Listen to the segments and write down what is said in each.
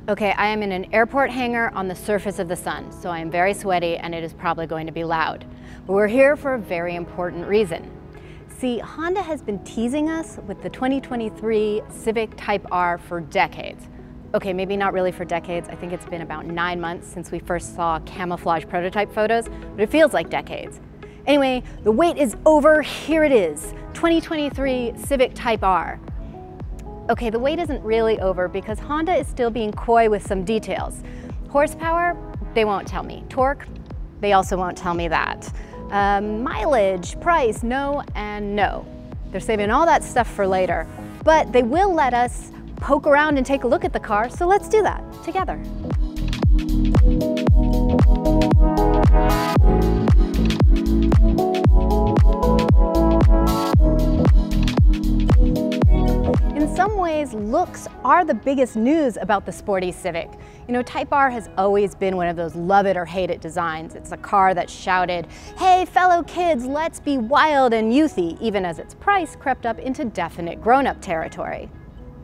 Okay, I am in an airport hangar on the surface of the sun, so I am very sweaty and it is probably going to be loud. But we're here for a very important reason. See, Honda has been teasing us with the 2023 Civic Type R for decades. Okay, maybe not really for decades. I think it's been about 9 months since we first saw camouflage prototype photos, but it feels like decades. Anyway, the wait is over. Here it is, 2023 Civic Type R. Okay, the wait isn't really over because Honda is still being coy with some details. Horsepower, they won't tell me. Torque, they also won't tell me that. Mileage, price, no and no. They're saving all that stuff for later, but they will let us poke around and take a look at the car, so let's do that together. In some ways, looks are the biggest news about the sporty Civic. You know, Type R has always been one of those love it or hate it designs. It's a car that shouted, "Hey fellow kids, let's be wild and youthy," even as its price crept up into definite grown-up territory.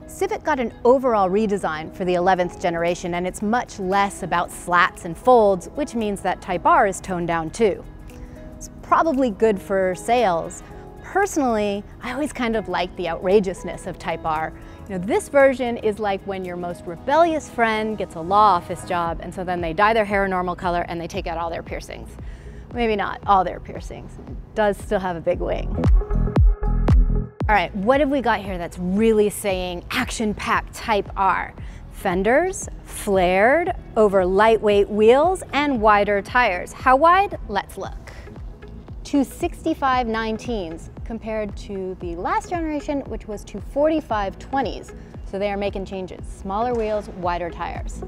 Civic got an overall redesign for the 11th generation, and it's much less about slats and folds, which means that Type R is toned down too. It's probably good for sales. Personally, I always kind of like the outrageousness of Type R. You know, this version is like when your most rebellious friend gets a law office job, and so then they dye their hair a normal color and they take out all their piercings. Maybe not all their piercings. It does still have a big wing. All right, what have we got here that's really saying action-packed Type R? Fenders, flared, over lightweight wheels, and wider tires. How wide? Let's look. 265 19s compared to the last generation, which was 245 20s. So they are making changes. Smaller wheels, wider tires.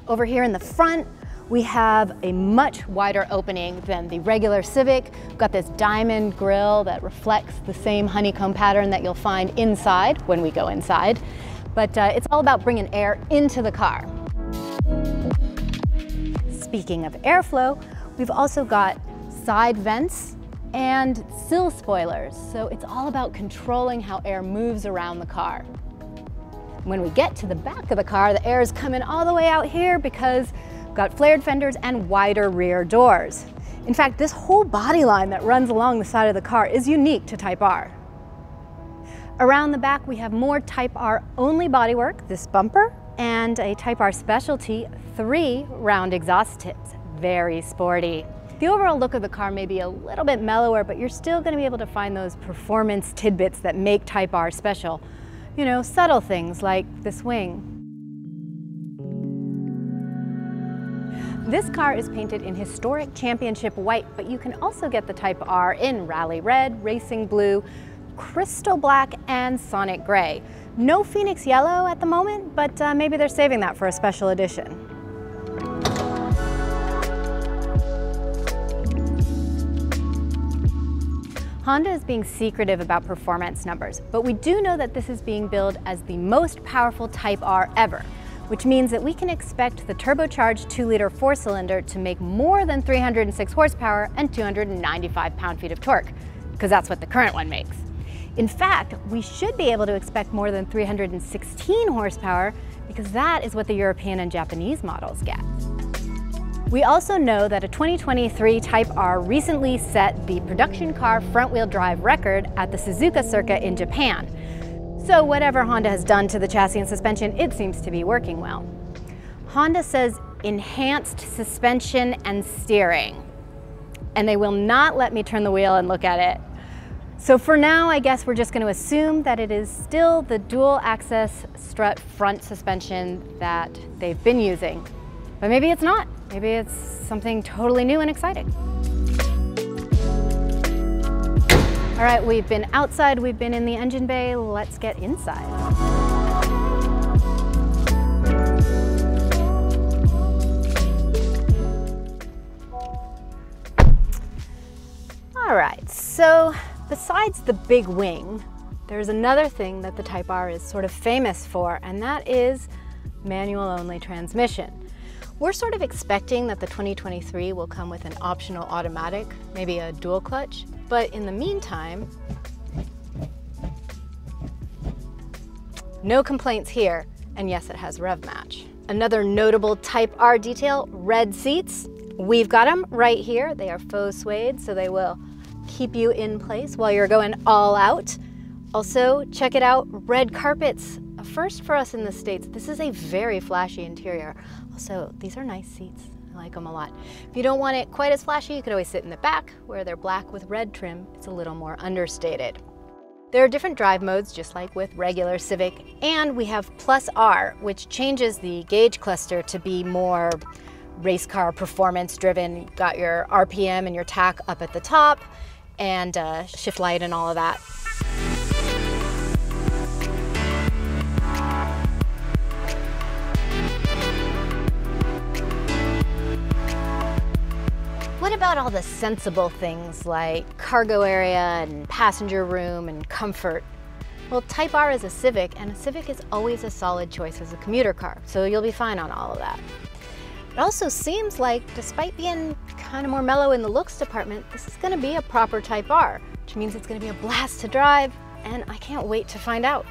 Over here in the front, we have a much wider opening than the regular Civic. We've got this diamond grille that reflects the same honeycomb pattern that you'll find inside when we go inside. But it's all about bringing air into the car. Speaking of airflow, we've also got side vents and sill spoilers. So it's all about controlling how air moves around the car. When we get to the back of the car, the air is coming all the way out here because we've got flared fenders and wider rear doors. In fact, this whole body line that runs along the side of the car is unique to Type R. Around the back, we have more Type R only bodywork, this bumper, and a Type R specialty, 3 round exhaust tips. Very sporty. The overall look of the car may be a little bit mellower, but you're still going to be able to find those performance tidbits that make Type R special. You know, subtle things like this wing. This car is painted in historic championship white, but you can also get the Type R in rally red, racing blue, crystal black, and sonic gray. No Phoenix yellow at the moment, but maybe they're saving that for a special edition. Honda is being secretive about performance numbers, but we do know that this is being billed as the most powerful Type R ever, which means that we can expect the turbocharged 2-liter 4-cylinder to make more than 306 horsepower and 295 pound-feet of torque, because that's what the current one makes. In fact, we should be able to expect more than 316 horsepower, because that is what the European and Japanese models get. We also know that a 2023 Type R recently set the production car front-wheel drive record at the Suzuka Circuit in Japan. So whatever Honda has done to the chassis and suspension, it seems to be working well. Honda says enhanced suspension and steering, and they will not let me turn the wheel and look at it. So for now, I guess we're just going to assume that it is still the dual-axis strut front suspension that they've been using. But maybe it's not. Maybe it's something totally new and exciting. All right, we've been outside, we've been in the engine bay, let's get inside. All right, so besides the big wing, there's another thing that the Type R is sort of famous for, and that is manual-only transmission. We're sort of expecting that the 2023 will come with an optional automatic, maybe a dual clutch, but in the meantime, no complaints here. And yes, it has rev match. Another notable Type R detail, red seats. We've got them right here. They are faux suede, so they will keep you in place while you're going all out. Also, check it out, red carpets. A first for us in the States. This is a very flashy interior. Also, these are nice seats. I like them a lot. If you don't want it quite as flashy, you could always sit in the back where they're black with red trim. It's a little more understated. There are different drive modes, just like with regular Civic, and we have Plus R, which changes the gauge cluster to be more race car performance driven. You've got your RPM and your tach up at the top, and shift light and all of that. What about all the sensible things like cargo area and passenger room and comfort? Well, Type R is a Civic, and a Civic is always a solid choice as a commuter car, so you'll be fine on all of that. It also seems like, despite being kind of more mellow in the looks department, this is going to be a proper Type R, which means it's going to be a blast to drive, and I can't wait to find out.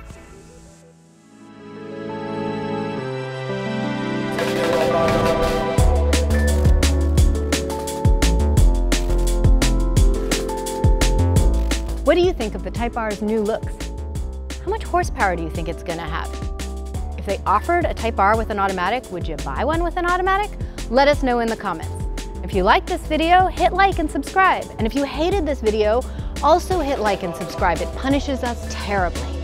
What do you think of the Type R's new looks? How much horsepower do you think it's gonna have? If they offered a Type R with an automatic, would you buy one with an automatic? Let us know in the comments. If you liked this video, hit like and subscribe. And if you hated this video, also hit like and subscribe. It punishes us terribly.